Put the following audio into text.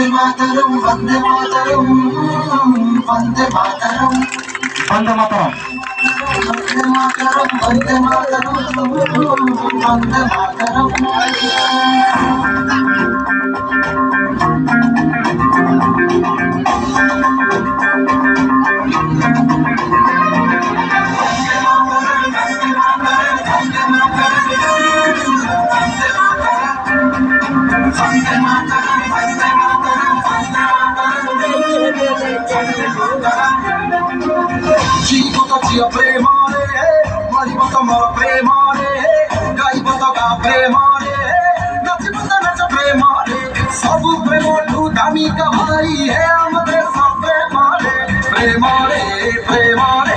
मातरम वंदे मातरम वंदे मातरम वंदे मातरम वंदे मातरम वंदे मातरम वंदे मातरम जीवो तो जियो प्रेम रे मरिबो तो मोर प्रेम रे गाइबो तो गा प्रेम रे नाचिबो तो नाच प्रेम रे सब प्रेम ठू दामी का भाई है हमरे सब प्रेम रे प्रेम रे प्रेम रे